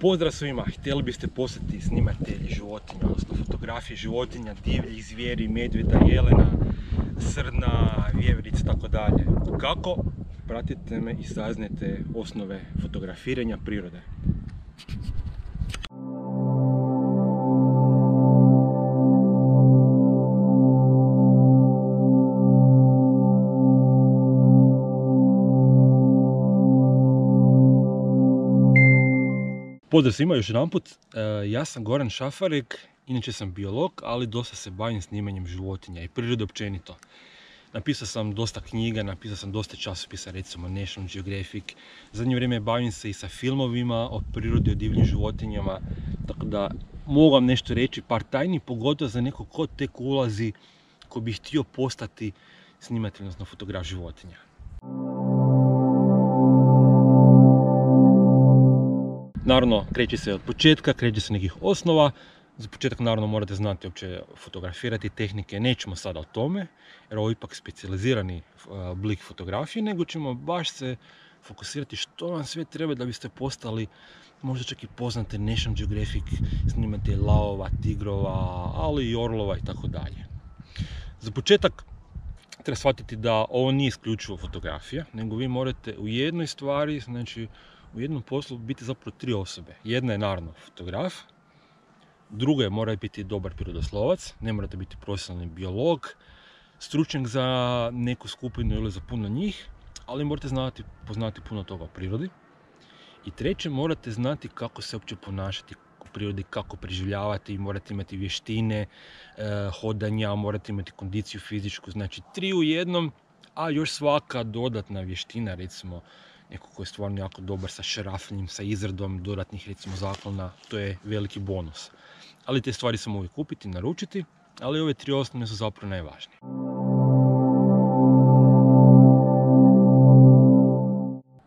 Pozdrav svima, htjeli biste postati snimatelji životinja, odnosno fotografije životinja, divljih zvijeri, medvjeda, jelena, srna, vjeverica, tako dalje. Kako? Pratite me i saznajte osnove fotografiranja prirode. Pozdrav svima još jedanput, ja sam Goran Šafarek, inače sam biolog, ali dosta se bavim snimanjem životinja i prirode općenito. Napisao sam dosta knjiga, napisao sam dosta časopisa, recimo National Geographic. Zadnje vrijeme bavim se i sa filmovima o prirodi, o divljim životinjama, tako da mogu vam nešto reći, par tajni, pogotovo za nekog ko tek ulazi, ko bi htio postati snimatelj, odnosno fotograf životinja. Naravno, kreće se od početka, kreće se nekih osnova. Za početak naravno morate znati uopće fotografirati tehnike, nećemo sada o tome, jer ovo je ipak specijalizirani oblik fotografije, nego ćemo baš se fokusirati što vam sve treba da biste postali, možda čak i poznate National Geographic snimatelj lavova, tigrova, ali i orlova i tako dalje. Za početak treba shvatiti da ovo nije isključivo fotografija, nego vi morate u jednoj stvari, znači u jednom poslu biti zapravo tri osobe. Jedna je naravno fotograf, druga je mora biti dobar prirodoslovac, ne morate biti profesionalni biolog, stručnjak za neku skupinu ili za puno njih, ali morate poznati puno toga o prirodi. I treće, morate znati kako se uopće ponašati u prirodi, kako preživljavati, morate imati vještine, hodanja, morate imati kondiciju fizičku, znači tri u jednom, a još svaka dodatna vještina, recimo neko ko je stvarno jako dobar sa šrafljenjem, sa izradom dodatnih recimo zaklona, to je veliki bonus. Ali te stvari se mogu kupiti, naručiti, ali ove tri osnovne su zapravo najvažnije.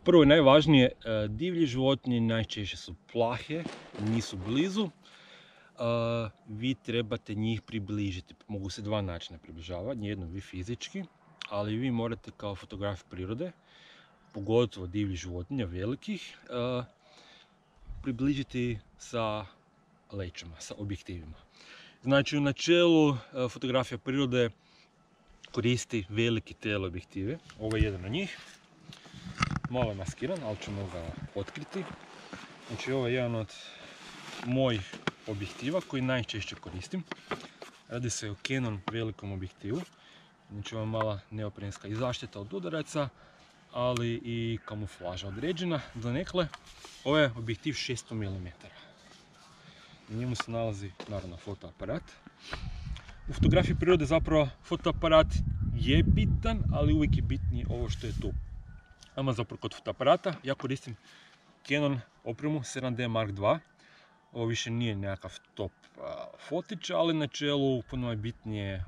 Prvo i najvažnije, divlje životinje najčešće su plahe, nisu blizu. Vi trebate njih približiti. Mogu se dva načina približavati, jedno vi fizički, ali vi morate kao fotograf prirode, pogotovo divljih životinja, velikih, približiti sa lećima, sa objektivima. Znači u načelu fotografija prirode koristi veliki teleobjektive. Ovo je jedan od njih. Malo je maskiran, ali ćemo ga otkriti. Znači ovo je jedan od mojih objektiva koji najčešće koristim. Radi se o Canon velikom objektivu. Znači ovo je mala neoprenska i zaštita od udaraca, ali i kamuflaža određena donekle. Ovo je objektiv 600 mm. Na njemu se nalazi naravno fotoaparat. U fotografiji prirode zapravo fotoaparat je bitan, ali uvijek je bitnije ovo što je tu. Ama zapravo kod fotoaparata ja koristim Canon opremu 7D Mark II. Ovo više nije nekakav top fotić, ali na čelu puno je bitnije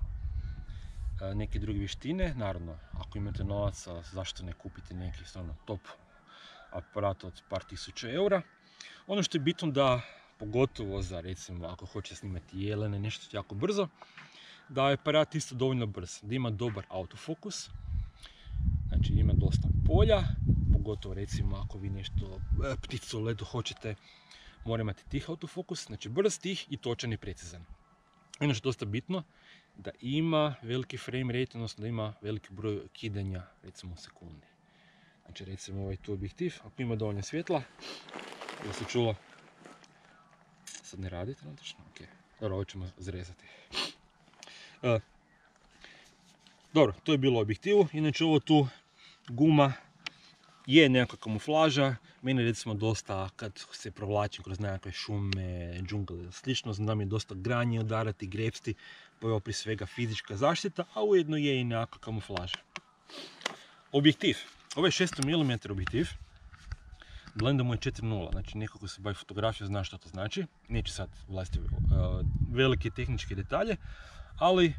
neke druge vještine. Naravno, ako imate novaca, zašto ne kupite neki stvarno top aparat od par tisuća eura. Ono što je bitno da, pogotovo za recimo ako hoće snimati jelene, nešto jako brzo, da je aparat isto dovoljno brz, da ima dobar autofokus, znači ima dosta polja, pogotovo recimo ako vi nešto pticu u ledu hoćete, mora imati tih autofokus, znači brz, tih i točan i precizan. Ono što je dosta bitno, da ima veliki frame rate, odnosno da ima veliki broj kidanja, recimo u sekundi. Znači recimo ovaj tu objektiv, ako ima dovoljno svjetla, da se čulo, sad ne radi trenutačno, ok, dobro, ovo ćemo zrezati. Dobro, to je bilo u objektivu, inače ovo tu guma je nekakva kamuflaža. Meni recimo dosta kad se provlačim kroz nekakve šume, džungle ili slično, znam je dosta granje udarati, grepsti, pa je ovo prije svega fizička zaštita, a ujedno je i nekakva kamuflaža. Objektiv. Ovo je 600 mm objektiv. Blenda mu je 4.0, znači neko ko se bavi fotografijom zna što to znači. Neće sad ulaziti velike tehničke detalje, ali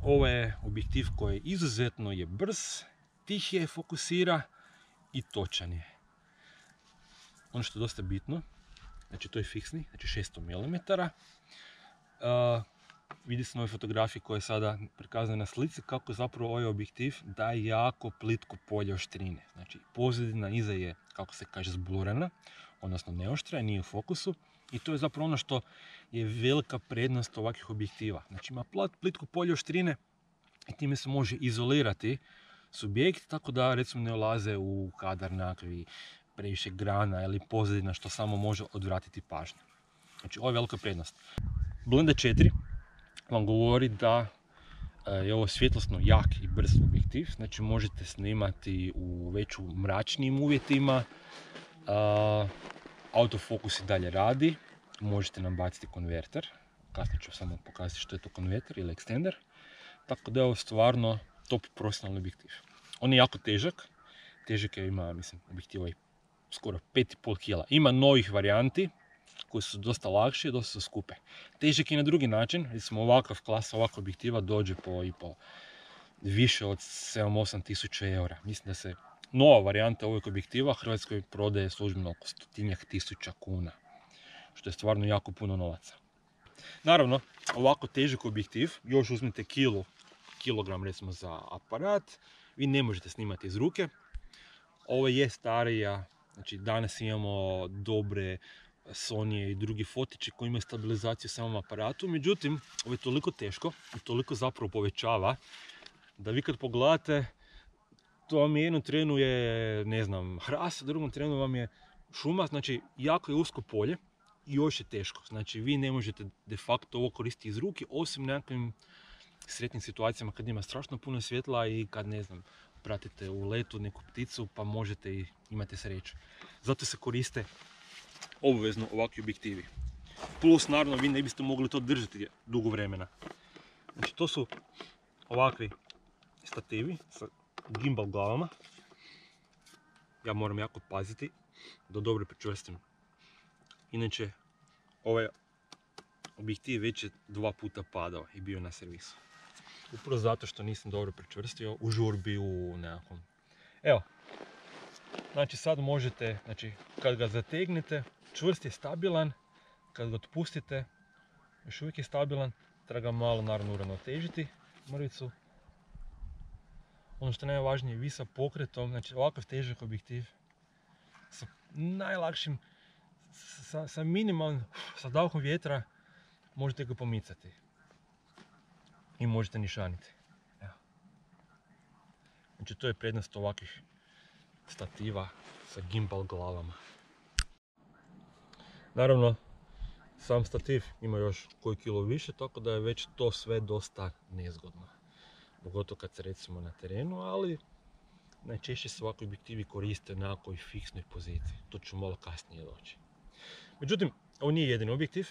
ovo je objektiv koji izuzetno je brz, tih je, fokusira i točan je. Ono što je dosta bitno, znači to je fiksni, znači 600 mm. Vidi se na ovoj fotografiji koja je sada prikazana na slici kako zapravo ovaj objektiv daje jako plitko polje oštrine. Znači pozadina iza je, kako se kaže, zblurana. odnosno neoštra, nije u fokusu. I to je zapravo ono što je velika prednost ovakvih objektiva. Znači ima plitko polje oštrine i time se može izolirati subjekt, tako da recimo ne ulaze u kadar nekakvi previše grana ili pozadina što samo može odvratiti pažnju. Znači ovo je velika prednost. Blenda 4 vam govori da je ovo svjetlosno jak i brz objektiv, znači možete snimati u već u mračnim uvjetima, autofokus i dalje radi, možete nabaciti konverter, kasnije ću samo pokazati što je to konverter ili extender, tako da je ovo stvarno top profesionalni objektiv. On je jako težak je, ima, mislim, objektiv ovaj skoro 5,5 kg. Ima novih varijanti koji su dosta lakše i dosta su skupe. Težak je na drugi način, recimo ovakav klasa, ovakav objektiva dođe po više od 7-8 tisuća eura. Mislim da se nova varijanta ovog objektiva Hrvatskoj prodaje službeno oko 100.000 kuna, što je stvarno jako puno novaca. Naravno, ovako težak objektiv, još uzmite kilogram recimo za aparat, vi ne možete snimati iz ruke. Ovo je starija, znači danas imamo dobre Sony i drugi fotići koji imaju stabilizaciju u samom aparatu, međutim, ovo je toliko teško i toliko zapravo povećava da vi kad pogledate, to vam je jednom trenu je, ne znam, hrast, u drugom trenu vam je šuma, znači jako je usko polje i još je teško. Znači vi ne možete de facto ovo koristiti iz ruke, osim nekakvim sretnim situacijama kad ima strašno puno svjetla i kad, ne znam, pratite u letu neku pticu pa možete i imate sreću. Zato se koriste obvezno ovakvi objektivi. Plus, naravno, vi ne biste mogli to držati dugo vremena. Znači, to su ovakvi stativi sa gimbal glavama. Ja moram jako paziti da dobro pričvrstim. Inače, ovaj objektiv već je 2 puta padao i bio na servisu. Upravo zato što nisam dobro pričvrstio u žurbi, u nekakvom. Evo, znači sad možete, znači kad ga zategnete, čvrst je stabilan, kad ga otpustite, još uvijek je stabilan, treba ga malo naravno uravnotežiti mrvicu. Ono što je najvažnije, vi sa pokretom, znači ovakav težak objektiv, sa najlakšim, sa minimalnim, sa dahom vjetra, možete ga pomicati. I možete nišaniti. Evo. Znači to je prednost ovakvih stativa sa gimbal glavama. Naravno, sam stativ ima još koji kilo više, tako da je već to sve dosta nezgodno. Pogotovo kad se recimo na terenu, ali najčešće se ovakvi objektivi koriste na nekoj fiksnoj poziciji. To ću malo kasnije doći. Međutim, ovo nije jedini objektiv.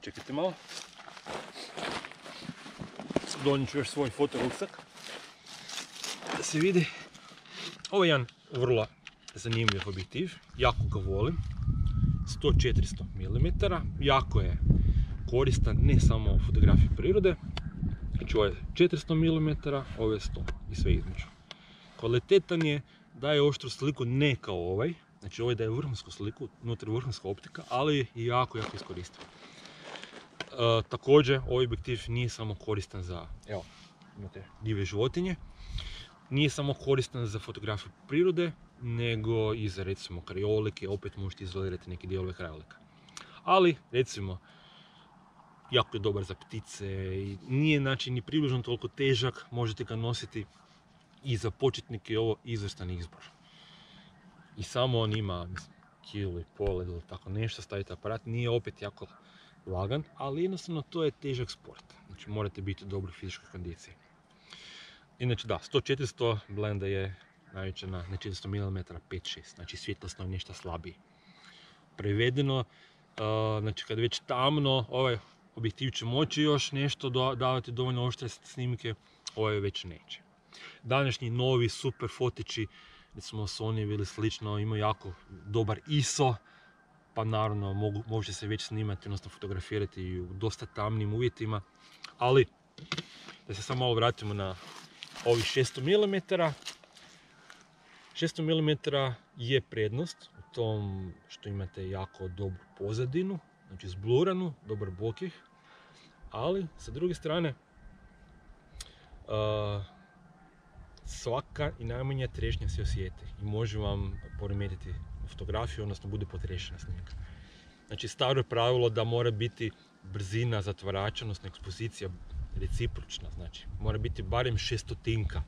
Čekajte malo. Donijet ću još svoj fotoruksak da se vidi. Ovo je jedan vrlo zanimljiv objektiv, jako ga volim. 100-400 mm, jako je koristan ne samo u fotografiji prirode. Znači ovo je 400 mm, ovo je 100 i sve između. Kvalitetan je, daje oštru sliku ne kao ovaj, znači ovaj daje vrhunsku sliku, unutra vrhunska optika, ali je i jako iskoristiv. Također, ovaj objektiv nije samo koristan za, evo, imate divlje životinje, nije samo koristan za fotografiju prirode, nego i za recimo krajolike, opet možete izolirati neke dijelove krajolika. Ali, recimo, jako je dobar za ptice i nije znači ni približno toliko težak, možete ga nositi i za početnike je ovo izvrstan izbor. I samo on ima, mislim, kilo i pol ili tako nešto, stavite aparat, nije opet jako lagan, ali jednostavno to je težak sport. Znači morate biti u dobroj fizičkoj kondiciji. Inače da, 100-400 blenda je najveća na 400 mm 5-6, znači svjetlosno je nešto slabiji. Prevedeno, znači kad je već tamno, ovaj objektiv će moći još nešto davati dovoljno oštre snimke, ovaj već neće. Današnji novi super fotići, recimo Sony ili slično, imaju jako dobar ISO, pa naravno može se već snimati, odnosno fotografirati u dosta tamnim uvjetima, ali da se samo malo vratimo na ovih 600 mm. 600 mm je prednost u tom što imate jako dobru pozadinu, znači zbluranu, dobar bokeh, ali sa druge strane svaka i najmanja trešnja se osjeti i može vam poremetiti fotografiju, odnosno bude potrešena snimka. Znači staro je pravilo da mora biti brzina zatvarača, odnosno ekspozicija recipročna, znači mora biti barem 600-tinka.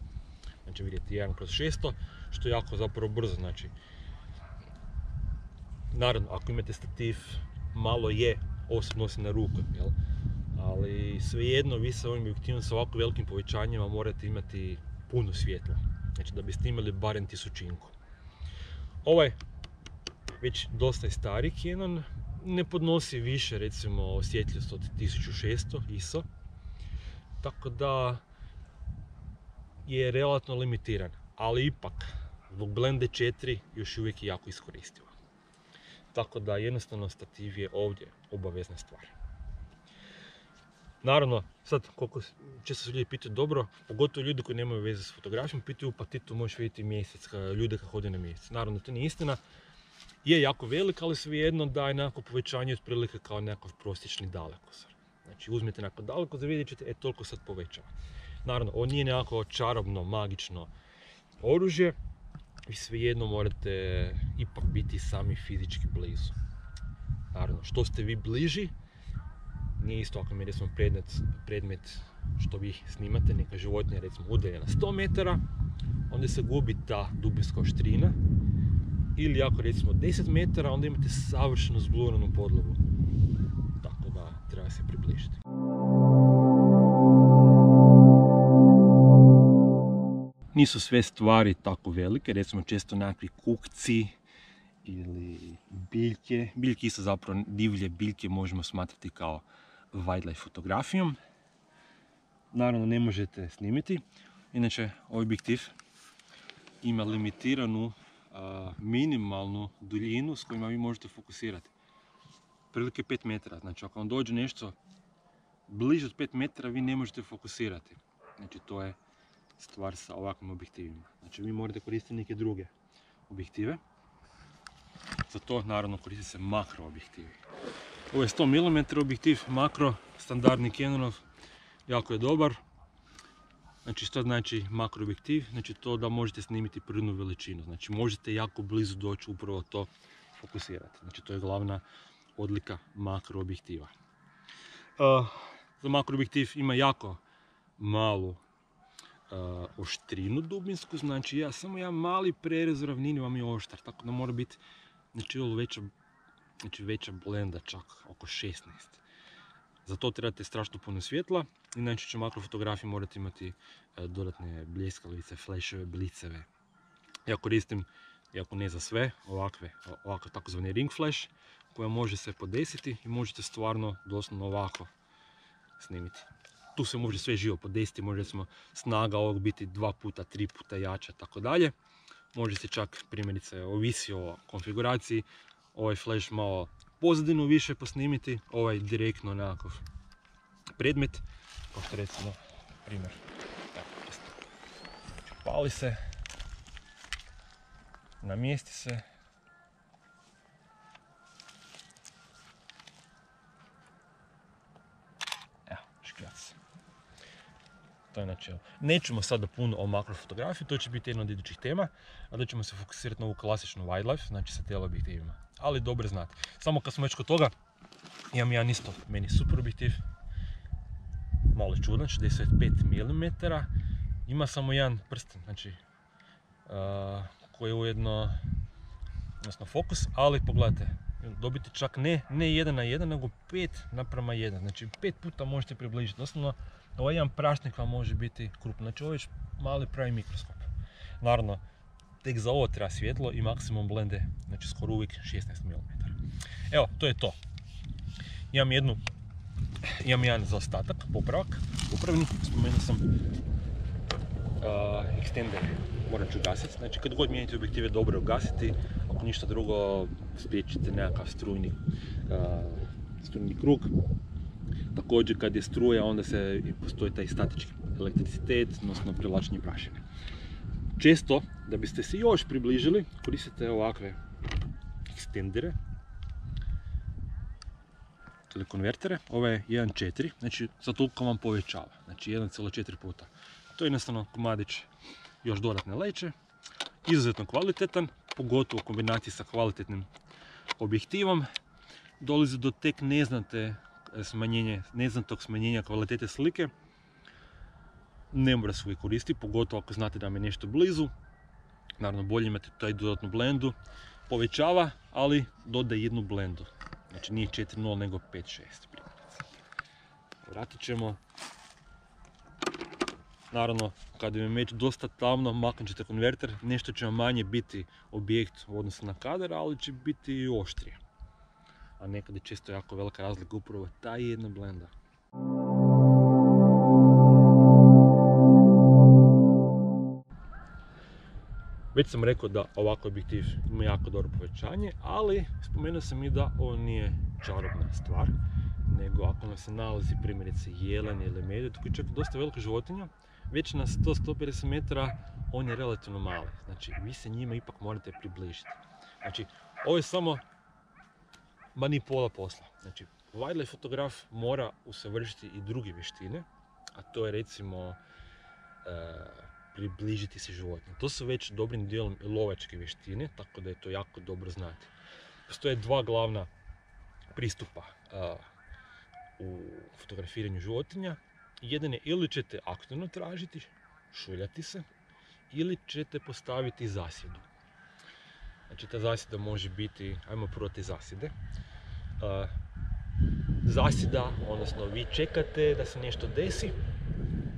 Znači vidjeti 1/600, što je jako zapravo brzo, znači. Naravno, ako imate stativ, malo je, ovo se nosi na ruku, jel? Ali svejedno vi sa ovim objektivom sa ovako velikim povećanjima morate imati puno svjetla. Znači da biste imali barem 1000. Ovaj već dosta je stari Canon, ne podnosi više recimo osjetljivost od 1600 ISO, tako da je relativno limitiran, ali ipak zbog Blende 4 još uvijek je jako iskoristivo. Tako da jednostavno stativ je ovdje obavezna stvar. Naravno, sad koliko često se ljudi pitaju, dobro, pogotovo ljudi koji nemaju veze s fotografijom, pitaju pa ti tu možeš vidjeti mjesec, ljude kad hode na mjesec. Naravno, to nije istina. Je jako velik, ali svejedno daje nekako povećanje otprilike kao nekakav prosječni dalekozor. Znači uzmete nekako dalekozor, vidjet ćete, toliko sad povećava. Naravno, ovo nije nekako čarobno, magično oružje, vi svejedno morate ipak biti sami fizički blizu. Naravno, što ste vi bliži, nije isto ako mi recimo predmet što vi snimate, neka životinja recimo udaljena 100 metara, onda se gubi ta dubinska oštrina. Ili ako recimo 10 metara, onda imate savršeno zbluranu podlogu. Tako da treba se približiti. Nisu sve stvari tako velike, recimo često nekakvi kukci ili biljke. Biljke isto zapravo, divlje biljke možemo smatrati kao wildlife fotografijom. Naravno ne možete snimiti, inače ovaj objektiv ima limitiranu minimalnu duljinu s kojima vi možete fokusirati. Prilike 5 metara, znači ako vam dođe nešto bliže od 5 metara vi ne možete fokusirati. Znači to je stvar sa ovakvim objektivima. Znači vi morate koristiti neke druge objektive. Za to naravno koristi se makro objektivi. Ovo je 100 mm objektiv, makro, standardni Canonov, jako je dobar. Znači što znači makro objektiv? Znači to da možete snimiti prirodnu veličinu. Znači možete jako blizu doći upravo to fokusirati. Znači to je glavna odlika makro objektiva. Za makro objektiv ima jako malu oštrinu dubinsku, znači samo jedan mali prerez u ravnini vam je oštar, tako da mora biti veća blenda, čak oko 16. Za to trebate strašno puno svjetla, inače će makrofotografiji morati imati dodatne bljeskalice, flasheve, bliceve. Ja koristim, iako ne za sve, ovakav takozvani ring flash, koja može se podesiti i možete stvarno doslovno ovako snimiti. Tu se može sve živo podesiti, može recimo snaga ovog biti 2 puta, 3 puta jača, tako dalje. Može se čak, primjerice, ovisi o konfiguraciji, ovaj flash malo pozadinu više posnimiti, ovaj direktno nekakav predmet, kao što recimo, primjer, pali se, namjesti se, evo, škljac. To je načelo. Nećemo sada puno o makrofotografiji, to će biti jedna od idućih tema, a da ćemo se fokusirati na ovu klasičnu wildlife, znači sa teleobjektivima. Ali dobro znate. Samo kad smo već kod toga, imam jedan isto meni super objektiv, malo čudan, 65 mm, ima samo jedan prsten, znači koji je ujedno, odnosno fokus, ali pogledajte, dobiti čak ne 1:1, nego 5:1, znači 5 puta možete približiti, osnovno ovaj jedan prašnik vam može biti krupno, znači ovo je već mali pravi mikroskop. Naravno, tek za ovo treba svjetlo i maksimum blende, znači skoro uvijek 16 mm. Evo, to je to. Imam jedan zaostatak, popravni, spomenuo sam extender, morat ću gasiti, znači kad god mijenjate objektive dobro je ugasiti, ako ništa drugo spriječite nekakav strujni krug. Također kad je struja onda postoji taj statički elektricitet, odnosno privlačenje prašine. Često, da biste se još približili, koristite ovakve ekstendere ili konvertere. Ovo je 1.4, znači za toliko vam povećava, znači 1,4 puta. To je jednostavno komadić još dodatne leće, izuzetno kvalitetan, pogotovo u kombinaciji sa kvalitetnim objektivom, dolazi do tek neznatnog smanjenja kvalitete slike. Ne mora se uvijek koristiti, pogotovo ako znate da vam je nešto blizu. Naravno, bolje imate taj dodatnu blendu. Povećava, ali dodaje jednu blendu. Znači nije 4.0 nego 5.6. Vratit ćemo. Naravno, kada je već dosta tamno, maknut ćete konverter, nešto će vam manje biti objekt u odnosu na kadar, ali će biti i oštrije. A nekad je često jako velika razlika upravo ta jedna blenda. Već sam rekao da ovakav objektiv ima jako dobro povećanje, ali spomenuo sam i da ovo nije čarobna stvar, nego ako nam se nalazi primjerice jelen ili medvjed, koji je čak dosta velika životinja, već na 100-150 metara on je relativno mali, znači vi se njima ipak morate približiti. Znači, ovo je samo ni pola posla. Znači, wildlife fotograf mora usavršiti i druge vještine, a to je recimo približiti se životinji. To su već dobrim dijelom i lovačke vještine, tako da je to jako dobro znati. Postoje dva glavna pristupa u fotografiranju životinja. Jedan je ili ćete aktivno tražiti, šuljati se, ili ćete postaviti zasjedu. Znači ta zasjeda može biti, ajmo prvo te zasjede. Zasjeda, odnosno vi čekate da se nešto desi,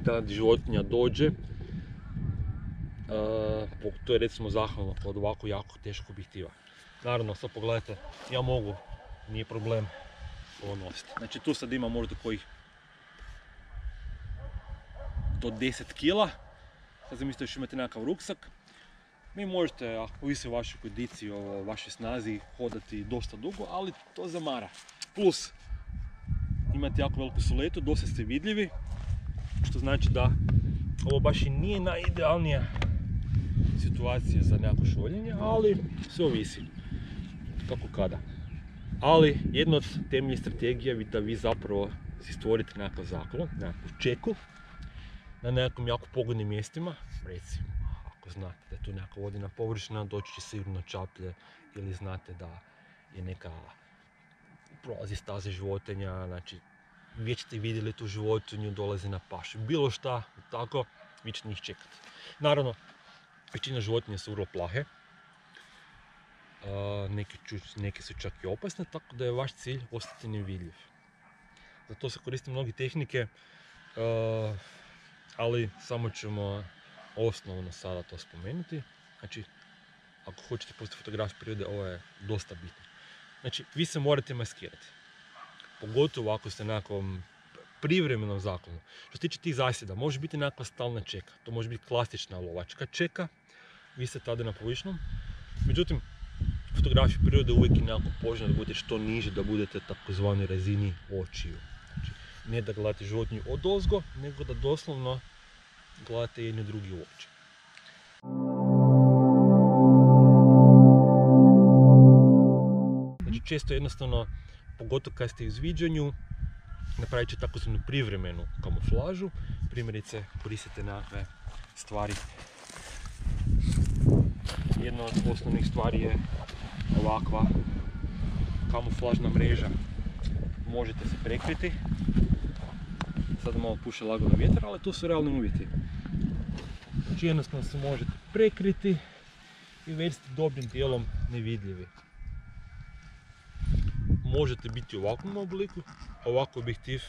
da životinja dođe. To je recimo zahvalno kod ovako jako teškog objektiva. Naravno, sad pogledajte, ja mogu, nije problem ovo nositi. Znači tu sad ima možda kojih do 10 kila. Sad zamislite još imate nekakav ruksak. Vi možete, ako ovisi o vašoj kondiciji, o vašoj snazi, hodati dosta dugo, ali to zamara. Plus, imate jako veliku siluetu, dosta ste vidljivi, što znači da ovo baš i nije najidealnija situacija za nekako šoljenje, ali sve ovisi kako kada. Ali jedna od temeljnih strategija je da vi zapravo si stvorite nekakav zaklon, nekakvu čeku na nekakvim jako pogodnim mjestima. Recimo, ako znate da je tu neka vodena površina, doći će sigurno čaplje, ili znate da je neka prolazi staze životinja, znači već ste vidjeli tu životinju, dolazi na pašu, bilo šta, tako, vi ćete njih čekati. Naravno, većina životinja su vrlo plahe, neke su čak i opasne, tako da je vaš cilj ostati nevidljiv. Zato se koriste mnoge tehnike, ali samo ćemo osnovno sada to spomenuti. Znači, ako hoćete postati fotograf prirode, ovo je dosta bitno. Znači, vi se morate maskirati. Pogotovo ako ste na nekakvom privremenom zaklonu. Što se tiče tih zasjeda, može biti nekakva stalna čeka. To može biti klasična lovačka čeka. Vi ste tada na površnom. Međutim, fotografija prirode uvijek je nekako poželjno da budete što niže, da budete takozvanoj razini očiju. Znači, ne da gledate životinju odozgo, nego da doslovno gledate jedni drugi u oči. Znači, često jednostavno, pogotovo kad ste u izviđanju, napravit će takozvanu privremenu kamuflažu. Primjerice, koristite nekakve stvari. Jedna od osnovnih stvari je ovakva kamuflažna mreža. Možete se prekriti. Sad malo puše lagano vjetar, ali to su realni uvjeti. Znači jednostavno se možete prekriti i već ste dobrim dijelom nevidljivi. Možete biti u ovakvom obliku, ovakav objektiv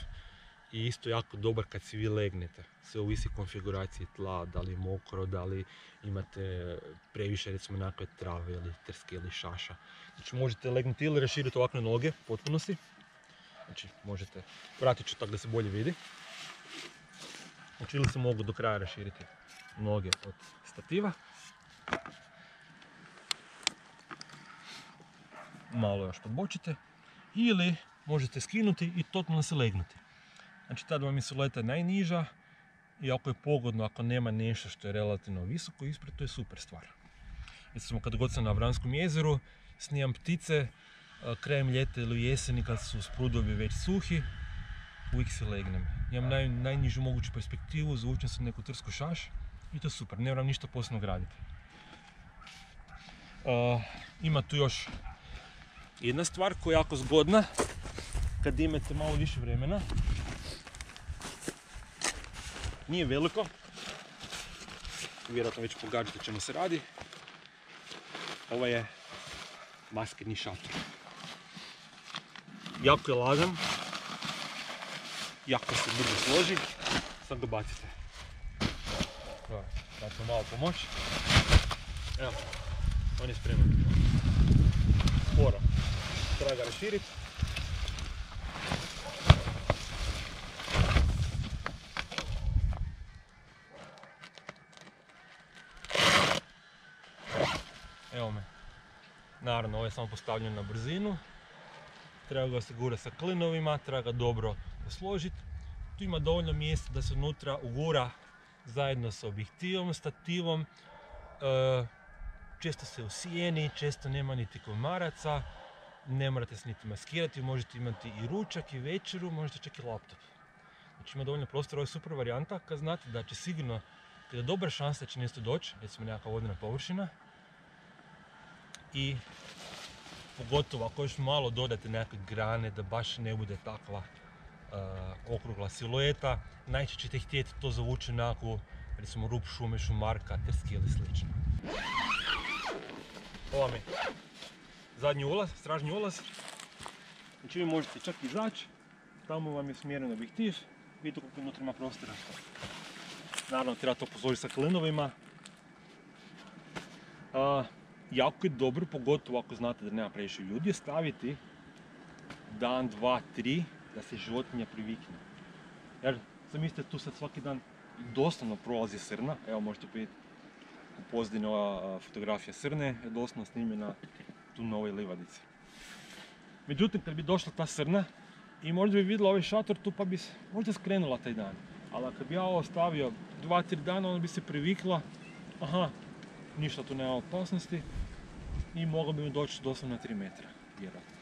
je isto jako dobar kad si vi legnete. Sve ovisi konfiguracije tla, da li je mokro, da li imate previše recimo nekakve trave ili trske ili šaša. Znači možete legnuti ili raširiti ovakve noge u potpunosti. Znači možete, vratit ću tako da se bolje vidi. Znači ili se mogu do kraja raširiti noge od stativa. Malo još podbočite. Ili možete skinuti i totalno se legnuti. Znači tada vam je silueta najniža i ako je pogodno, ako nema nešto što je relativno visoko ispred, to je super stvar. Recimo kad god sam na Vranskom jezeru, snimam ptice, krajem ljeta ili u jeseni kad su sprudovi već suhi, uvijek se legnem. Imam najnižu moguću perspektivu, zavučem se neku trsku šaš i to je super, ne moram ništa posebno graditi. Ima tu još jedna stvar koja je jako zgodna kad imate malo više vremena. Nije veliko, vjerojatno već pogađate o čemu se radi. Ovo je maskirni šator. Jako je lagan, jako se brzo složi, sad ga bacite. Sad ću malo pomoći. Evo, on je spreman. Sporo. Treba ga raširiti. Evo me. Naravno, ovo je samo postavljeno na brzinu. Treba ga osigurati sa klinovima, treba ga dobro posložiti. Tu ima dovoljno mjesta da se unutra ugura zajedno sa objektivom, stativom. Često se usijeni, često nema niti komaraca. Ne morate se niti maskirati, možete imati i ručak i večeru, možete čak i laptop. Znači ima dovoljno prostora, ovo je super varijanta kad znate da će sigurno, kada je dobra šansa da će nešto doći, recimo nekakva vodena površina. I pogotovo ako još malo dodate nekakve grane da baš ne bude takva okrugla silueta, najčešće ćete htjeti to zavući nekakvu, recimo rub šume, šumarka, trske ili slično. Ovo vam je zadnji ulaz, stražnji ulaz. Znači vi možete čak izaći, tamo vam je smjeren objektiv, vidite koliko unutra ima prostora. Naravno treba to posložiti sa klinovima. Jako je dobro, pogotovo ako znate da nema previše ljudi, staviti dan, dva, tri da se životinja privikne. Jer zamislite tu sad svaki dan doslovno prolazi srna, evo možete vidjeti u pozadini ova fotografija srne je doslovno snimljena tu na ovoj livadici. Međutim, kad bi došla ta srna i možda bi vidjela ovaj šator tu pa bi možda skrenula taj dan. Ali kad bi ja ovo stavio 2-3 dana, ona bi se privikla, aha, ništa tu nema opasnosti i mogla bi mi doći doslovno na 3 metra, vjerojatno.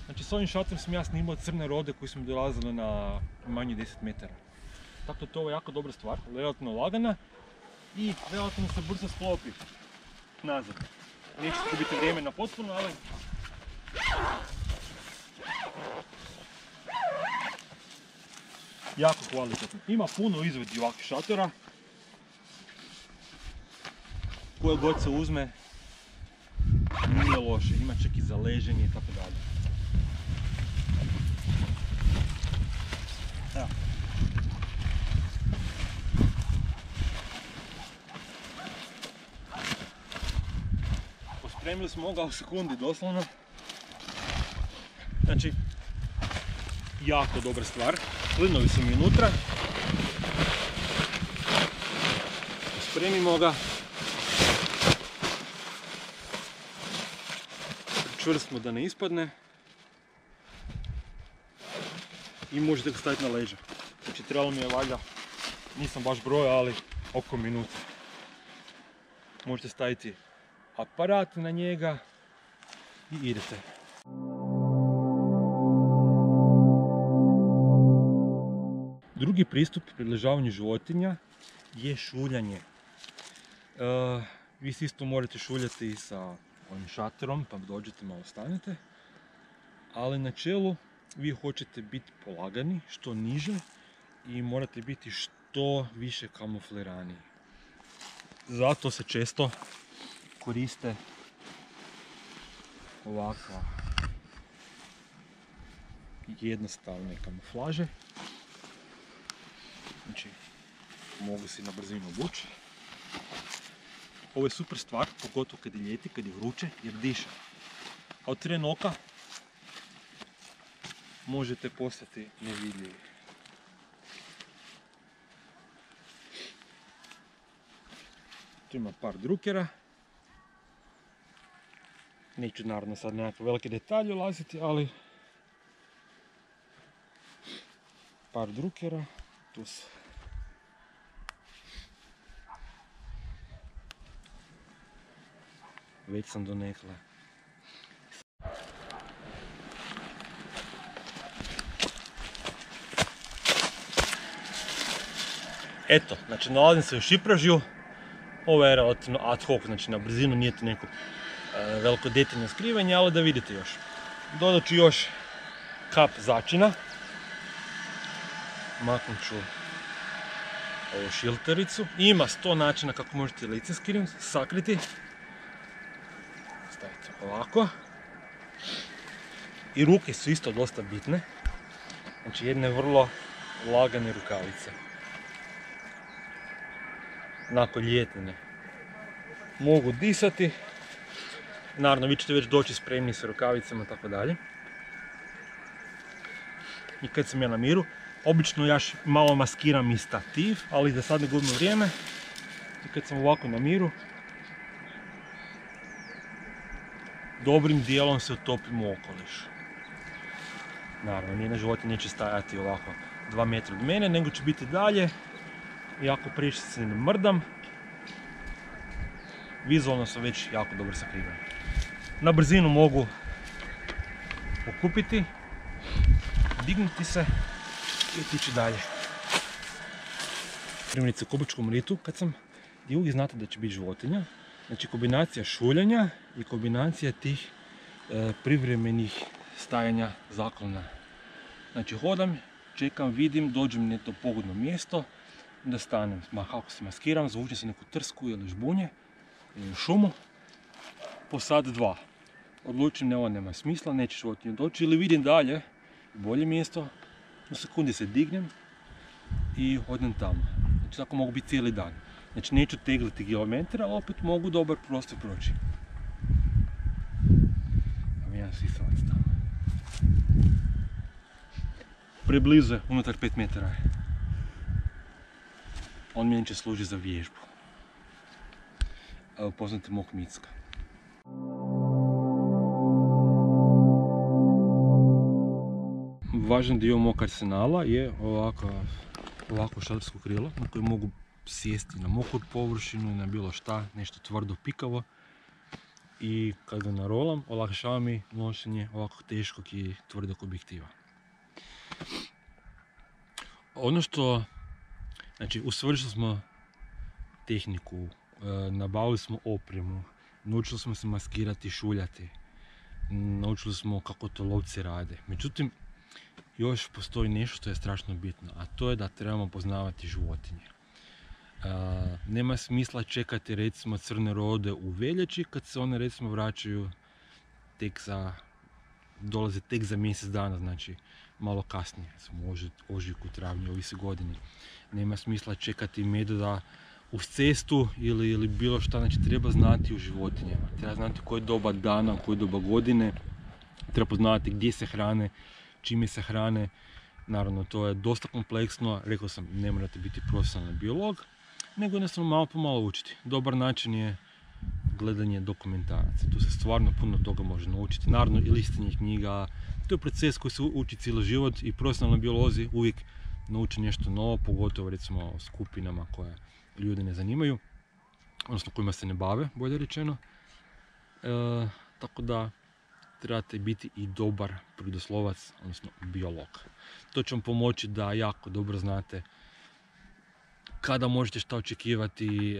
Znači s ovim šatorom sam ja snimao crne rode koji su mi dolazile na manje 10 metara. Tako da to je jako dobra stvar, relativno lagana i relativno se brzo sklopi nazad. Neće tu biti vremena potpuno, ali jako kvalitetno. Ima puno izvedbi ovakvih šatora. Koje god se uzme, nije loše. Ima čak i za leženje i tako dalje. Evo. Pospremili smo ga u sekundi doslovno. Znači, jako dobra stvar. Klinovi su mi unutra. Spremimo ga. Čvrstimo da ne ispadne. I možete ga staviti na leđa. Znači trebalo mi je valjda, nisam baš brojao, ali oko minuta. Možete staviti aparat na njega i idete. Drugi pristup pri ležavanju životinja je šuljanje. Vi se isto morate šuljati sa ovim šatorom, pa dođete, malo stanete. Ali na načelu vi hoćete biti polagani, što niže i morate biti što više kamufliraniji. Zato se često koriste ovakva jednostavne kamuflaže. Znači, mogu si na brzinu obući. Ovo je super stvar, pogotovo kad je ljeti, kad je vruće, jer diše. A od tren oka možete postati nevidljivi. Tu ima par drukera. Neću naravno sad nekakve velike detalje ulaziti, ali par drukera. Tu su. Već sam donekle. Eto, znači nalazim se u Šipražju. Ovo je relativno ad hoc, znači na brzinu, nije to neko veliko detaljno skrivanje, ali da vidite još. Dodat ću još kap začina. Maknut ću ovu šiltericu. Ima 100 načina kako možete lice sakriti. Stavite ovako. I ruke su isto dosta bitne. Znači jedne vrlo lagane rukavice. Nakon ljetine mogu disati. Naravno, vi ćete već doći spremni sa rukavicama i tako dalje. I kad sam ja na miru, obično ja malo maskiram i stativ, ali da sad ne gubimo vrijeme. I kad sam ovako na miru, dobrim dijelom se utopim u okoliš. Naravno, nijedna životinja neće stajati ovako 2 metra od mene, nego će biti dalje. I ako prijeći se ne mrdam, vizualno sam već jako dobro sakriven. Na brzinu mogu okupiti, dignuti se i otići dalje. Primjerice u kubičkom ritu, kad sam, gdje uvijek znate da će biti životinja, znači kombinacija šuljanja i kombinacija tih privremenih stajanja zaklona. Znači hodam, čekam, vidim, dođem na to pogodno mjesto, da stanem, kako se maskiram, zavučem se neku trsku ili žbunje ili u šumu, po sat 2. Odlučim, ne, ovo nema smisla, neće životinja doći, ili vidim dalje, bolje mjesto, u sekundi se dignem i odem tamo. Znači tako mogu biti cijeli dan. Znači neću tegliti kilometra, ali opet mogu dobar prostor proći. Evo jedan sisavac tamo. Preblizu je, unutar 5 metara je. On mi neće služi za vježbu. Evo poznate mog Micka. Važan dio mog arsenala je ovako šatorsko krilo na koje mogu sjesti na mokru površinu i na bilo šta, nešto tvrdo, pikavo. I kad ga narolam, olakšava mi nošenje ovako teškog i tvrdog objektiva. Ono što, znači usavršili smo tehniku, nabavili smo opremu, naučili smo se maskirati i šuljati, naučili smo kako to lovci rade. Međutim, još postoji nešto što je strašno bitno, a to je da trebamo poznavati životinje. Nema smisla čekati recimo crne rode u veljači kad se one recimo vraćaju dolaze tek za mjesec dana, znači malo kasnije, recimo ožujku, travnju, ovisi godine. Nema smisla čekati medvjeda uz cestu ili bilo šta, znači treba znati o životinjama, treba znati koje doba dana, koje doba godine, treba poznavati gdje se hrane, čime se hrane. Naravno, to je dosta kompleksno, rekao sam, ne morate biti profesionalni biolog, nego jednostavno malo po malo učiti. Dobar način je gledanje dokumentaraca, tu se stvarno puno toga može naučiti. Naravno i listanje knjiga, to je proces koji se uči cijeli život i profesionalni biolozi uvijek nauče nešto novo, pogotovo recimo o skupinama koje ljudi ne zanimaju, odnosno kojima se ne bave, bolje rečeno. Tako da trebate biti i dobar prirodoslovac, odnosno biolog. To će vam pomoći da jako dobro znate kada možete šta očekivati,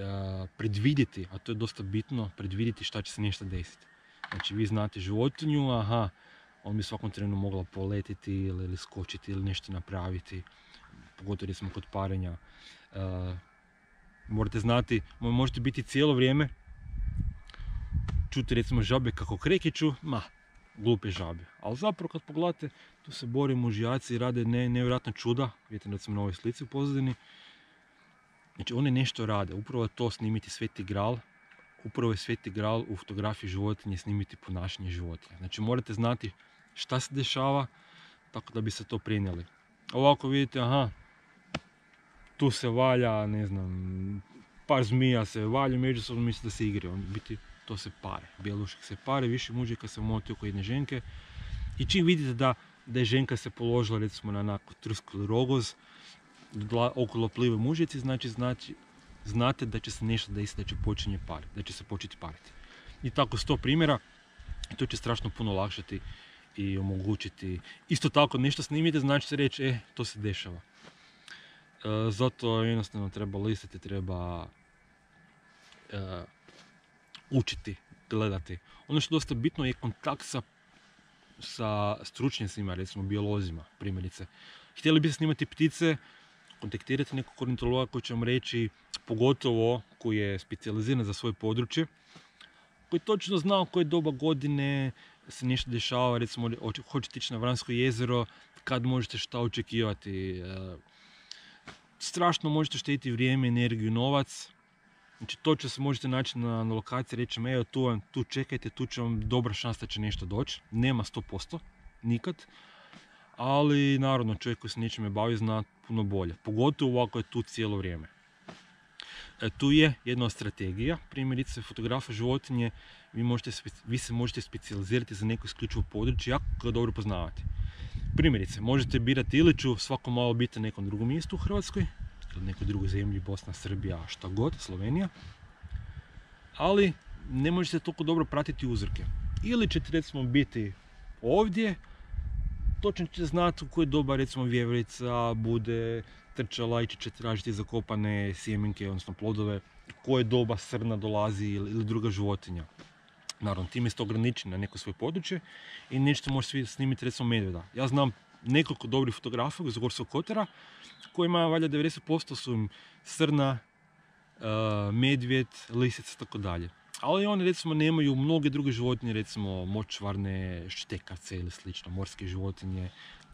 predvidjeti, a to je dosta bitno, predvidjeti šta će se nešto desiti. Znači vi znate životinju, aha, on bi svakom trenu mogla poletiti ili skočiti ili nešto napraviti, pogotovo recimo kod parenja. Morate znati, možete biti cijelo vrijeme, čuti recimo žabe kako krekiću, glupe žabe. Ali zapravo kad pogledate, tu se bore mužjaci i rade nevjerojatna čuda, vidite recimo na ovoj slici u pozadini. Znači one nešto rade, upravo to snimiti Sveti Gral, upravo je Sveti Gral u fotografiji životinje snimiti ponašanje životinja. Znači morate znati šta se dešava, tako da bi se to prenijeli. Ovako vidite, aha, tu se valja, ne znam, par zmija se valja, međusobno misli da se igraju, biti to se pare. Bjelušak se pare, više mužika se moti oko jedne ženke i čim vidite da je ženka se položila recimo na onako trsku ili rogoz, okolo plive mužici, znači znate da će se nešto desiti, da će se početi pariti. I tako 100 primjera, to će strašno puno olakšati i omogućiti. Isto tako nešto snimite, znači se reći, to se dešava. Zato jednostavno treba listati, treba učiti gledate. Ono što je dosta bitno je kontakt sa stručnjacima, recimo biolozima, primjerice. Htjeli biste snimati ptice, kontaktirate nekog ornitologa koji će vam reći, pogotovo koji je specijaliziran za svoje područje, koji točno zna u koje doba godine se nešto dešava, recimo hoćete ići na Vransko jezero, kad možete šta očekivati. Strašno možete štediti vrijeme, energiju, novac. Znači točno se možete naći na lokaciji, reći evo tu čekajte, tu će vam dobra šansa da će nešto doći. Nema 100%, nikad. Ali naravno čovjek koji se nečime bavi zna puno bolje. Pogotovo ovako je tu cijelo vrijeme. Tu je jedna od strategija, primjerice fotografa životinje, vi se možete specijalizirati za neko isključivo područje, jako ga dobro poznavati. Primjerice, možete birati ili ću svako malo biti na nekom drugom mjestu u Hrvatskoj, ili nekoj drugoj zemlji, Bosna, Srbija, šta god, Slovenija, ali ne možete toliko dobro pratiti uzorke. Ili ćete recimo biti ovdje, točno ćete znati u koje doba recimo vjeverica bude trčala, ići će tražiti zakopane sjemenke, odnosno plodove, u koje doba srna dolazi ili druga životinja. Naravno, time ste ograničeni na neko svoje područje i nećete moći snimiti recimo medvjeda. Ja znam nekoliko dobrih fotografa iz Gorskog kotara kojima valjda 90% su im srna, medvjed, lisica, tako dalje. Ali oni recimo nemaju mnoge druge životinje, recimo močvarne, štekavce ili slično, morske životinje,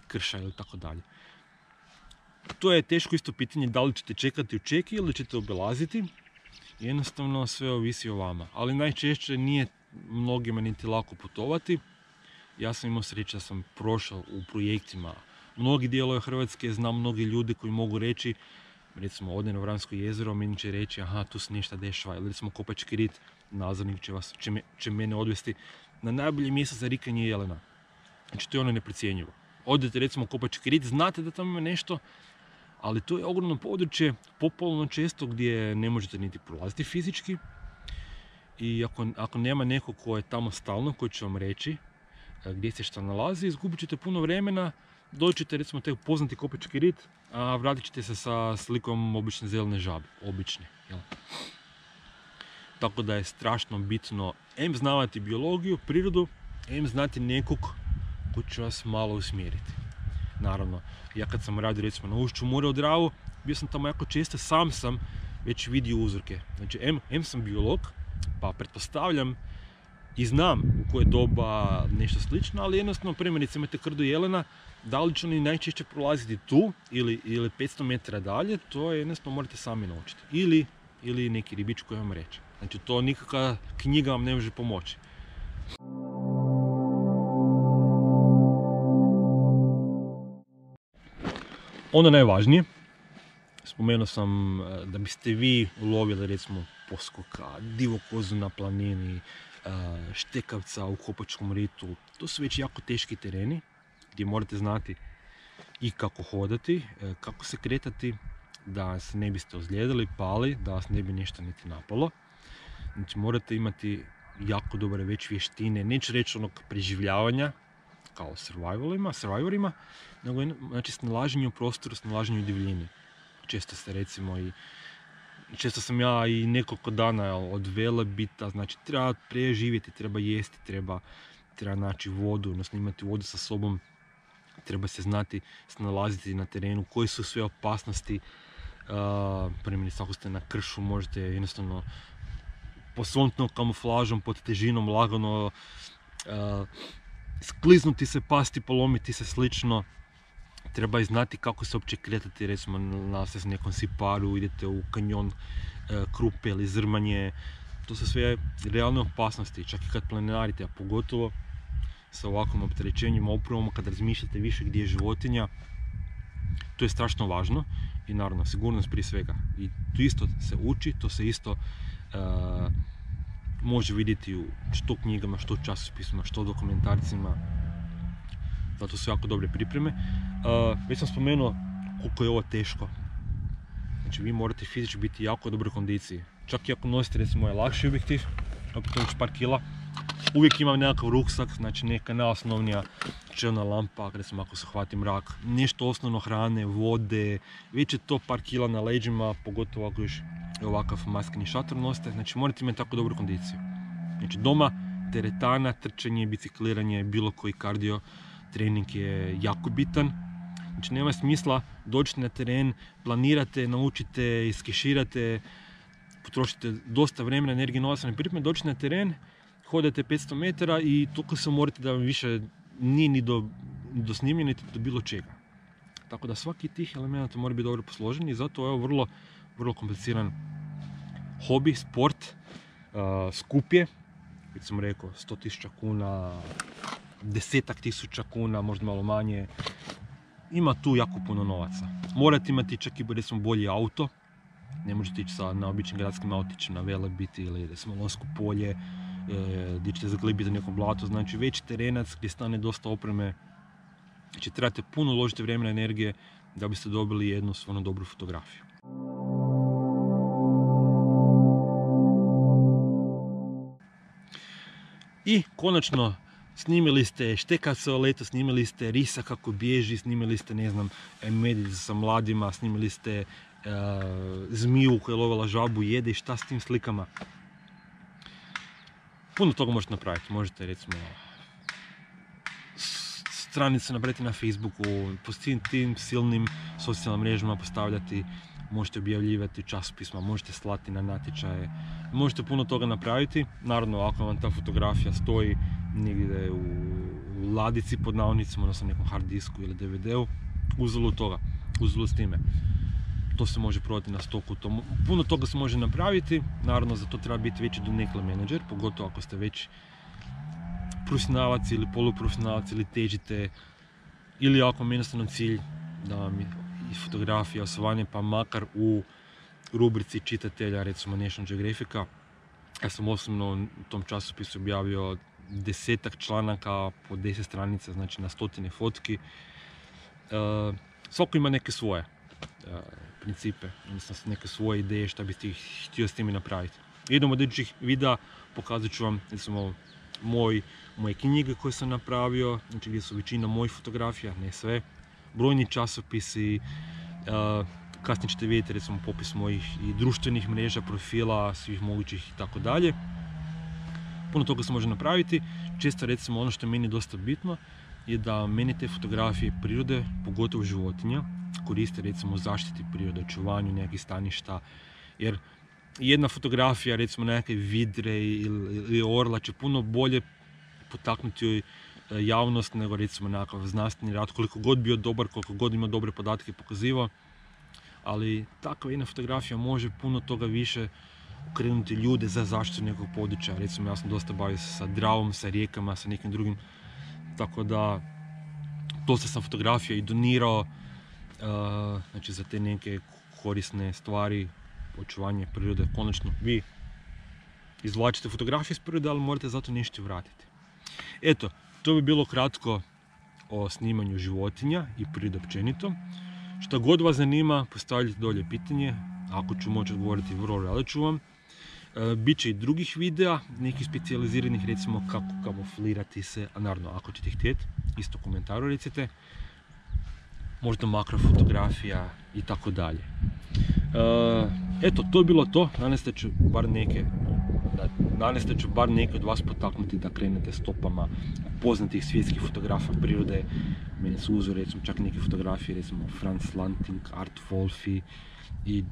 krša ili tako dalje. To je teško isto pitanje da li ćete čekati u čeki ili ćete obilaziti. Jednostavno sve ovisi o vama. Ali najčešće nije mnogima niti lako putovati. Ja sam imao sreće da sam prošao u projektima mnogi dijelove Hrvatske, znam mnogi ljudi koji mogu reći, recimo ode na Vransko jezero, meni će reći aha tu se nešto dešava, ili recimo Kopački rit, nadzornik će mene odvesti na najbolje mjesto za rikanje jelena. Znači to je ono neprocjenjivo. Odete recimo u Kopački rit, znate da tamo ima nešto, ali to je ogromno područje, popularno često gdje ne možete niti prolaziti fizički. I ako nema nekog ko je tamo stalno, koji će vam reći gdje se šta nalazi, izgubit ćete puno vremena, doćete recimo te upoznati Kopački rit, a vratit ćete se sa slikom obične zelene žabe, obične. Jel? Tako da je strašno bitno znavati biologiju, prirodu, znati nekog ko će vas malo usmjeriti. Naravno, ja kad sam radio recimo na ušću Mure u Dravu, bio sam tamo jako često, sam već vidio uzorke. Znači, sam biolog, pa pretpostavljam i znam u koje doba nešto slično, ali jednostavno primjerice imate krdu jelena, da li će oni najčešće prolaziti tu ili 500 metara dalje, to je jednostavno morate sami naučiti. Ili neki ribič koji vam reče. Znači to nikakva knjiga vam ne može pomoći. Ono najvažnije, spomenuo sam da biste vi ulovili recimo poskoka, divokozu na planini, štekavca u Kopačkom ritu. To su već jako teški tereni gdje morate znati i kako hodati, kako se kretati, da se ne biste ozlijedili, pali, da vas ne bi nešto niti napalo. Znači morate jako dobre već vještine, neću reći onog preživljavanja kao survivorima, nego znači snalaženje u prostoru, snalaženje u divljini. Često sam ja i nekoliko dana od Velebita, znači treba preživjeti, treba jesti, treba naći vodu, odnosno imati vodu sa sobom, treba se znati snalaziti na terenu, koje su sve opasnosti. Primjerice, ako ste na kršu, možete jednostavno posvontnom kamuflažom, pod težinom, lagano skliznuti se, pasti, polomiti se, slično. Treba i znati kako se uopće kretati, recimo na nekom siparu, idete u kanjon Krupe ili Zrmanje. To su sve realne opasnosti, čak i kad planinarite, a pogotovo sa ovakvim opterećenjima, upravo kad razmišljate više gdje je životinja. To je strašno važno i naravno sigurnost prije svega. I to isto se uči, to se isto može vidjeti u što knjigama, što časopisima, što dokumentarcima. Zato su jako dobre pripreme. Već sam spomenuo koliko je ovo teško. Znači vi morate fizički biti jako u dobroj kondiciji. Čak i ako nosite recimo ovaj lakši objektiv, opet to par kila, uvijek imam nekakav ruksak, znači neka najosnovnija čelna lampa, recimo ako se hvati mrak, nešto osnovno hrane, vode, već je to par kila na leđima, pogotovo ako još ovakav maskeni šator nosite, znači morate imati tako dobru kondiciju. Znači doma teretana, trčanje, bicikliranje, bilo koji kardio trening je jako bitan. Znači nema smisla doći na teren, planirate, naučite, iskeširate, potrošite dosta vremena, energije, novaca na pripreme, doći na teren, hodate 500 metara i toliko se morate da vam više nije ni do snimanja, niti do bilo čega. Tako da svaki tih elementa mora biti dobro posložen i zato je ovo vrlo kompliciran hobi, sport, skup je, već sam rekao 100.000 kuna, 10.000 kuna, možda malo manje. Ima tu jako puno novaca. Morate imati čak i recimo bolji auto. Ne možete ići na običnim gradskim autićima na Velebit ili recimo Lonjsko polje gdje ćete zaglibiti u nekom blatu. Znači već terenac gdje stane dosta opreme. Znači trebate puno uložiti vremena i energije da biste dobili jednu stvarno dobru fotografiju. I konačno snimili ste šteka sa leto, snimili ste risa kako bježi, snimili ste, ne znam, medvjed sa mladima, snimili ste zmiju koja je lovila žabu, jede i šta s tim slikama. Puno toga možete napraviti. Možete recimo stranice napraviti na Facebooku, po tim silnim socijalnim mrežama postavljati, možete objavljivati časopisma, možete slati na natječaje, možete puno toga napraviti. Naravno, ako vam ta fotografija stoji negdje u ladici pod navodnicima, odnosno nekom hard disku ili DVD-u, uzalud toga, uzalud s time. To se može prodati na stoku, puno toga se može napraviti. Naravno, za to treba biti veći donekle menadžer, pogotovo ako ste već profesionalac ili poluprofesionalac ili težite, ili ako vam je jednostavno cilj da vam i fotografija osvane, pa makar u rubrici čitatelja, recimo National Geographica. Ja sam osobno u tom časopisu objavio 10-ak članaka po 10 stranica, znači na 100 fotki. Svako ima neke svoje principe, odnosno neke svoje ideje šta biste htio s time napraviti. Jednom od idućih videa pokazat ću vam recimo moje knjige koje sam napravio, znači gdje su većina mojih fotografija, ne sve, brojni časopisi, kasnije ćete vidjeti recimo popis mojih i društvenih mreža, profila, svih mogućih i tako dalje. Puno toga se može napraviti. Često recimo ono što je meni dosta bitno je da meni te fotografije prirode, pogotovo životinja, koriste recimo u zaštiti prirode, očuvanju nekih staništa, jer jedna fotografija recimo nekakve vidre ili orla će puno bolje potaknuti javnost nego recimo nekakav znanstveni rad, koliko god bio dobar, koliko god ima dobre podatke pokazivao, ali takva jedna fotografija može puno toga više okrenuti ljude za zaštitu nekog područja. Recimo ja sam dosta bavio sa Dravom, sa rijekama, sa nekim drugim, tako da dosta sam fotografija i donirao, znači za te neke korisne stvari, očuvanje prirode. Konačno vi izvlačite fotografije iz prirode, ali morate zato nešto vratiti. Eto, to bi bilo kratko o snimanju životinja i prirode općenito. Što god vas zanima, postavljajte dolje pitanje. Ako ću moći odgovoriti, vrlo rado ću vam. Biće i drugih videa, nekih specijaliziranih, recimo kako kamuflirati se, a naravno ako ćete htjeti, isto u komentaru recite. Možda makrofotografija i tako dalje. Eto, to je bilo to. Danas ću bar neke od vas potaknuti da krenete stopama poznatih svjetskih fotografa prirode. Meni su uzor, recimo, čak neke fotografije, recimo Franz Lanting, Art Wolfi i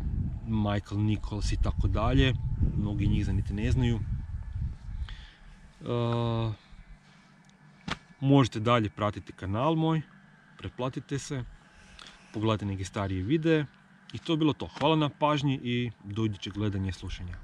Michael Nichols i tako dalje. Mnogi njih niti ne znaju. Možete dalje pratiti kanal moj, pretplatite se, pogledajte neke starije videe i to je bilo to. Hvala na pažnji i do idućeg gledanja i slušanja.